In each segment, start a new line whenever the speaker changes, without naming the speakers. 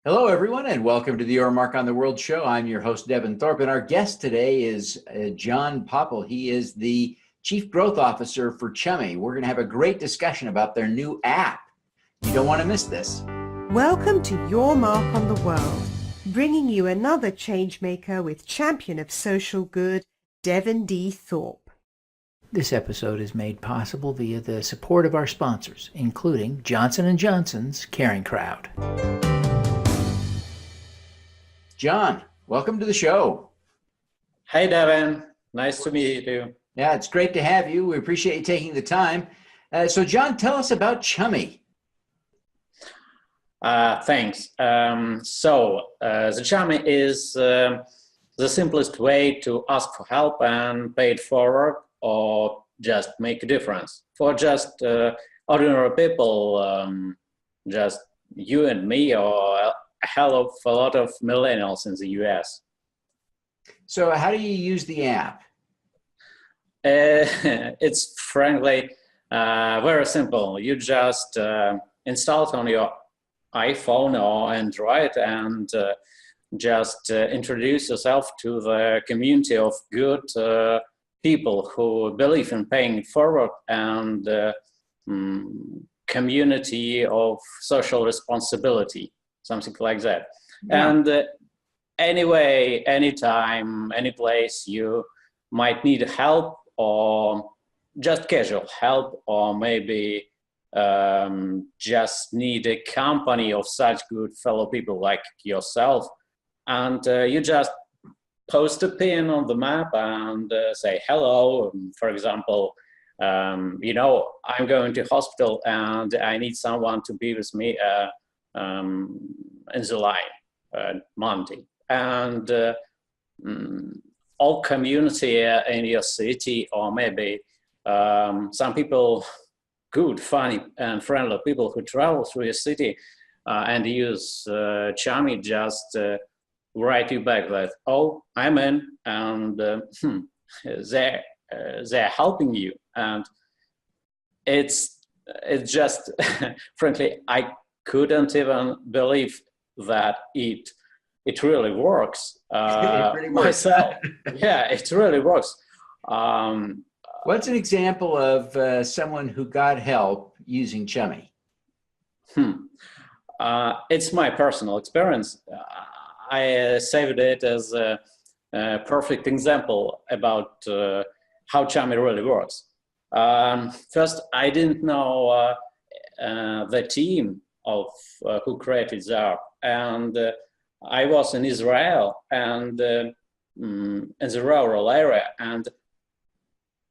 Hello, everyone, and welcome to the Your Mark on the World show. I'm your host, Devin Thorpe, and our guest today is John Popel. He is the Chief Growth Officer for Chummy. We're going to have a great discussion about their new app. You don't want to miss this.
Welcome to Your Mark on the World, bringing you another changemaker with champion of social good, Devin D. Thorpe.
This episode is made possible via the support of our sponsors, including Johnson & Johnson's Caring Crowd.
John, welcome to the show.
Hey, Devin. Nice to meet you.
Yeah, it's great to have you. We appreciate you taking the time. So, John, tell us about Chummy.
Thanks. The Chummy is the simplest way to ask for help and pay it forward or just make a difference. For just ordinary people, just you and me, or a hell of a lot of millennials in the US.
So how do you use the app?
It's frankly very simple. You just install it on your iPhone or Android and just introduce yourself to the community of good people who believe in paying it forward and community of social responsibility, something like that. Yeah. And anyway, anytime, any place you might need help or just casual help, or maybe just need a company of such good fellow people like yourself, and you just post a pin on the map and say hello. For example, I'm going to hospital and I need someone to be with me in the line, Monday. And all community in your city, or maybe some people, good, funny, and friendly people who travel through your city and use Chummy, just write you back that, oh, I'm in, and they're helping you. And it's just, frankly, I couldn't even believe that it really works.
It really works.
Myself. Yeah, it really works.
What's an example of someone who got help using Chummy?
It's my personal experience. I saved it as a perfect example about how Chummy really works. First, I didn't know the team of who created the app, and I was in Israel and in the rural area, and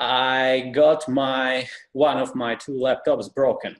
I got one of my two laptops broken.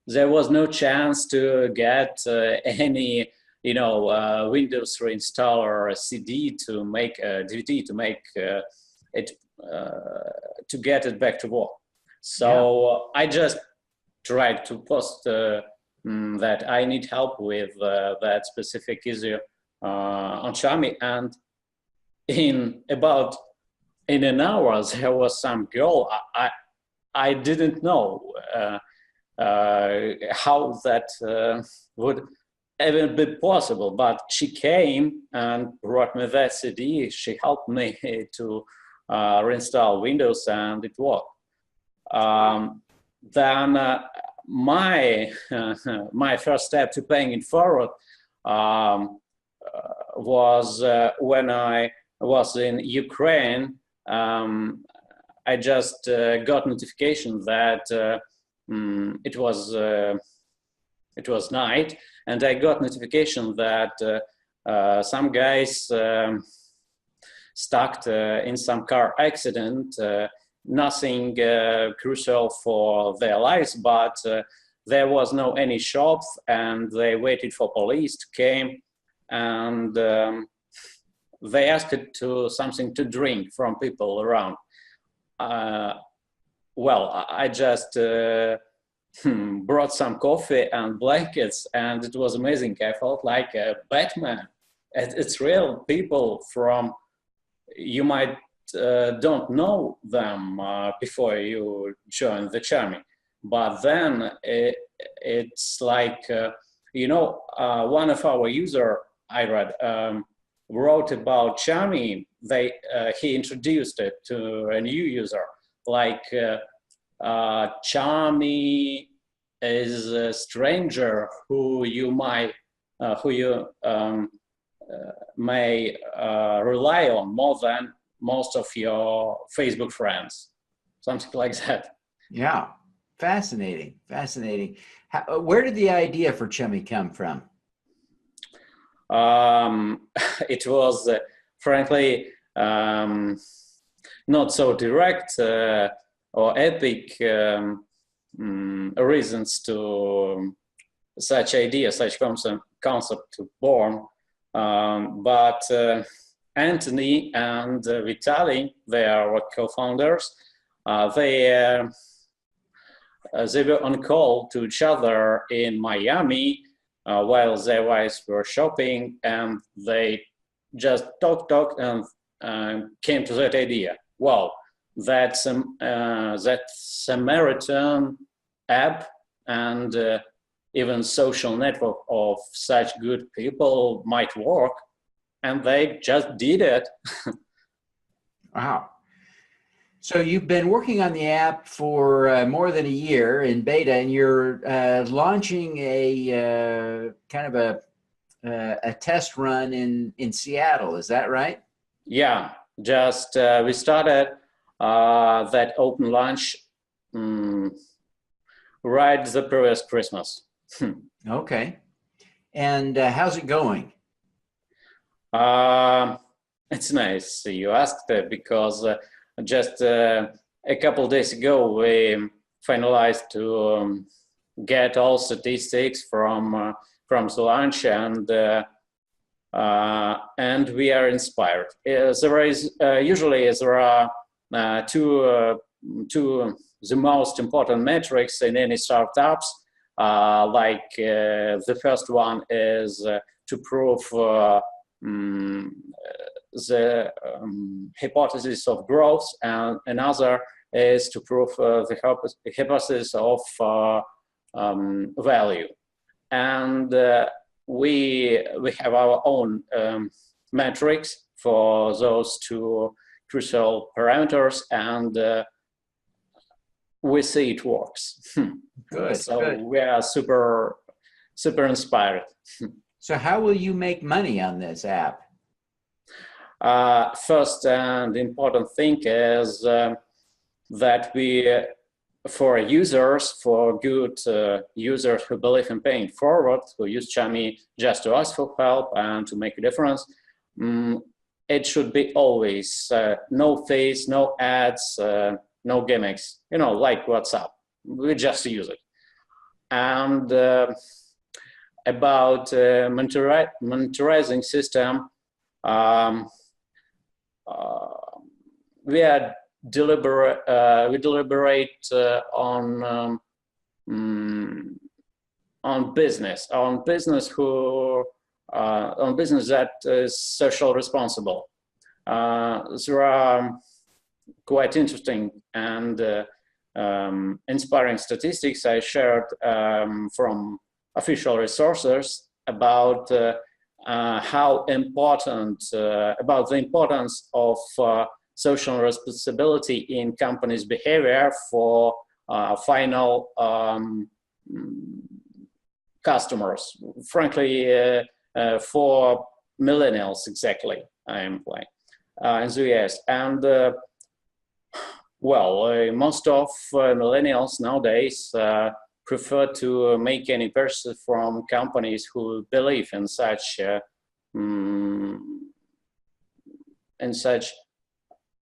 There was no chance to get any, Windows reinstaller, a CD to make a DVD to make it to get it back to work. So I just tried to post that I need help with that specific issue on Chummy, and in an hour there was some girl. I didn't know how that would even be possible, but she came and brought me that CD. She helped me to reinstall Windows, and it worked. Then my first step to paying it forward was when I was in Ukraine. I just got notification that it was night, and I got notification that some guys stuck in some car accident. Nothing crucial for their lives, but there was no any shops, and they waited for police to came, and they asked something to drink from people around. Well, I just brought some coffee and blankets, and it was amazing. I felt like a Batman. It's real people from, you might don't know them before you join the Chummy, but then it's like One of our user I read wrote about Chummy. He introduced it to a new user, like Chummy is a stranger who you may rely on more than most of your Facebook friends, something like that.
Yeah, fascinating, fascinating. Where did the idea for Chummy come from?
It was, frankly, not so direct or epic reasons to such idea, such concept to born. But Anthony and Vitaly, they are co-founders. They were on call to each other in Miami while their wives were shopping, and they just talked and came to that idea. Wow, that Samaritan app and even social network of such good people might work, and they just did it.
Wow. So you've been working on the app for more than a year in beta, and you're launching a kind of a test run in Seattle. Is that right?
Yeah, just we started that open launch right the previous Christmas.
Okay. And how's it going?
It's nice you asked because just a couple days ago we finalized to get all statistics from the launch, and we are inspired. Usually there are two the most important metrics in any startups. The first one is to prove the hypothesis of growth, and another is to prove the hypothesis of value. And we have our own metrics for those two crucial parameters, and we see it works.
Good.
So
good.
we are super inspired.
So how will you make money on this app?
First and important thing is that we, for users, for good users who believe in paying forward, who use Chummy just to ask for help and to make a difference, it should be always no fees, no ads, no gimmicks, like WhatsApp. We just use it. And about monetizing system, we deliberate on business that is social responsible. There are quite interesting and inspiring statistics I shared from official resources about how important about the importance of social responsibility in companies' behavior for final customers. Frankly, for millennials, exactly, I am playing in the US. And most of millennials nowadays prefer to make any purchase from companies who believe in such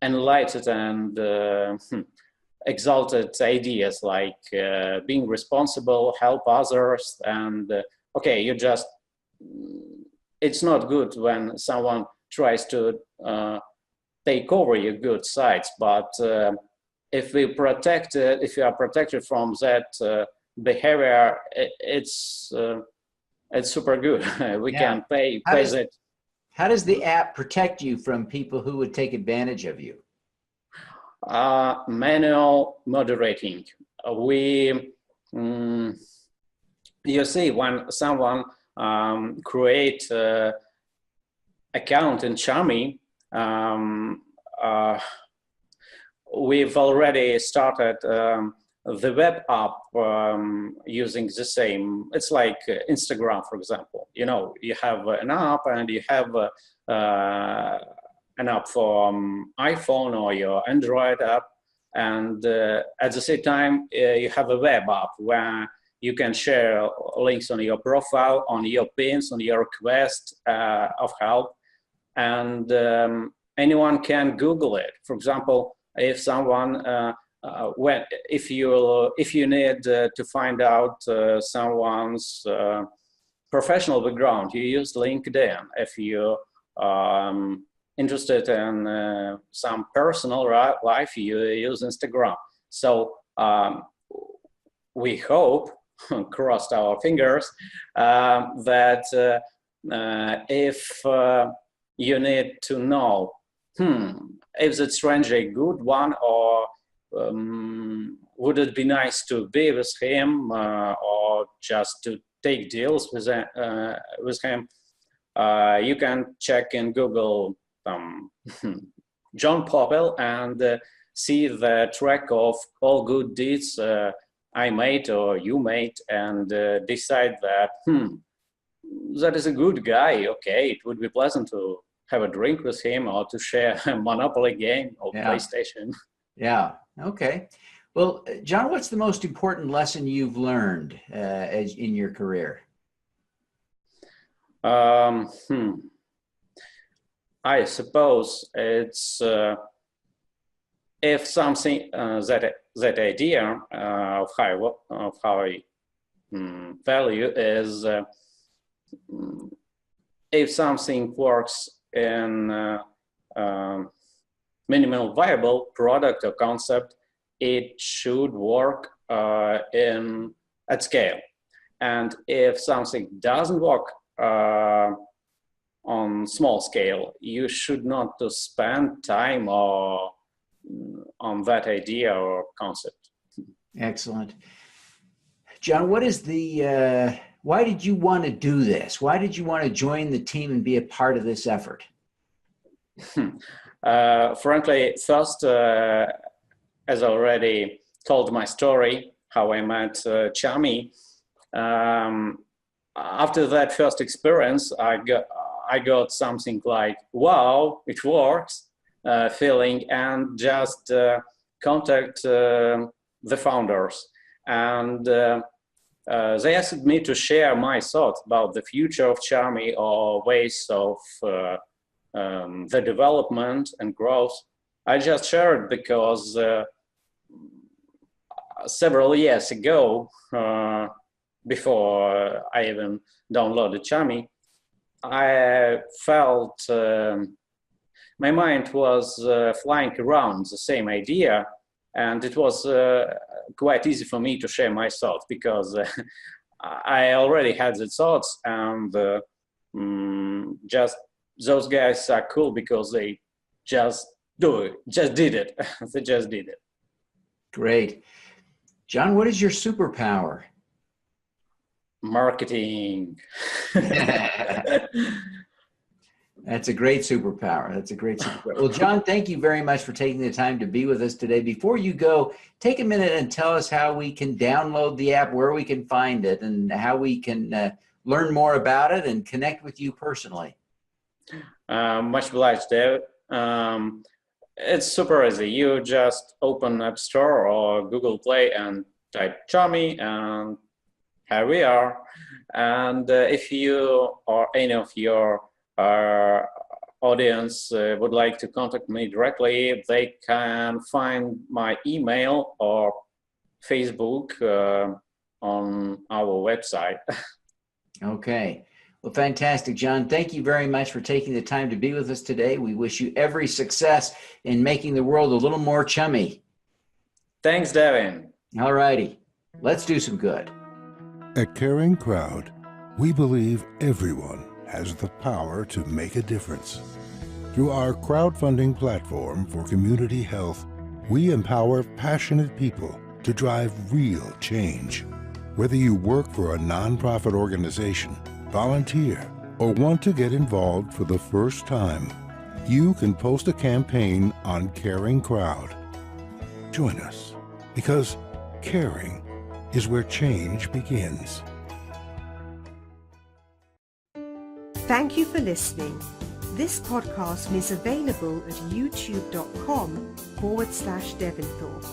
enlightened and exalted ideas like being responsible, help others, and it's not good when someone tries to take over your good sides, but if we are protected from that behavior, it's super good. We can pay that.
How does the app protect you from people who would take advantage of you?
Manual moderating. We you see, when someone create account in Chummy, we've already started the web app using the same. It's like Instagram, for example. You know, you have an app and you have an app for iPhone or your Android app. And at the same time, you have a web app where you can share links on your profile, on your pins, on your request of help. And anyone can Google it. For example, if someone, if you need to find out someone's professional background, you use LinkedIn. If you interested in some personal life, you use Instagram. So we hope, crossed our fingers, that if you need to know, is the stranger a good one, or would it be nice to be with him, or just to take deals with him, you can check in Google John Popel and see the track of all good deeds I made or you made, and decide that that is a good guy. Okay, it would be pleasant to have a drink with him or to share a Monopoly game or PlayStation.
Yeah. Okay. Well, John, what's the most important lesson you've learned in your career? I suppose it's if something that idea of high value is if something works in minimal viable product or concept, it should work at scale. And if something doesn't work on small scale, you should not to spend time on that idea or concept. Excellent. John, what is why did you want to do this? Why did you want to join the team and be a part of this effort?
Frankly, first, as I already told my story, how I met Chummy, after that first experience, I got something like, wow, it works, feeling, and just contact the founders. And they asked me to share my thoughts about the future of Chummy or ways of the development and growth. I just shared because several years ago, before I even downloaded Chummy, I felt my mind was flying around the same idea, and it was quite easy for me to share my thoughts because I already had the thoughts, and just those guys are cool because they just did it. They just did it.
Great. John, what is your superpower?
Marketing.
That's a great superpower. That's a great superpower. Well, John, thank you very much for taking the time to be with us today. Before you go, take a minute and tell us how we can download the app, where we can find it, and how we can learn more about it and connect with you personally.
Much obliged, Dave. It's super easy. You just open App Store or Google Play and type Chummy, and here we are. And if you or any of your audience would like to contact me directly, they can find my email or Facebook on our website.
Okay. Well, fantastic, John. Thank you very much for taking the time to be with us today. We wish you every success in making the world a little more chummy.
Thanks, Devin.
All righty. Let's do some good.
At Caring Crowd, we believe everyone has the power to make a difference. Through our crowdfunding platform for community health, we empower passionate people to drive real change. Whether you work for a nonprofit organization, volunteer, or want to get involved for the first time, you can post a campaign on Caring Crowd. Join us, because caring is where change begins.
Thank you for listening. This podcast is available at youtube.com/Devin Thorpe.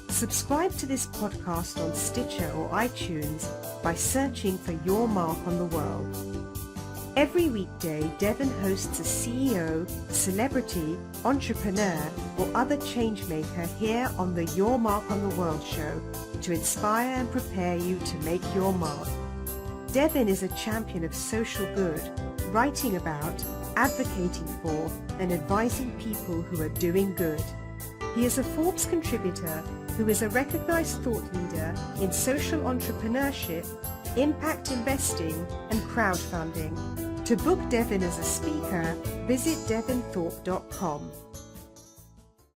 Subscribe to this podcast on Stitcher or iTunes by searching for Your Mark on the World. Every weekday, Devin hosts a CEO, celebrity, entrepreneur, or other changemaker here on the Your Mark on the World show to inspire and prepare you to make your mark. Devin is a champion of social good, writing about, advocating for, and advising people who are doing good. He is a Forbes contributor who is a recognized thought leader in social entrepreneurship, impact investing, and crowdfunding. To book Devin as a speaker, visit devinthorpe.com.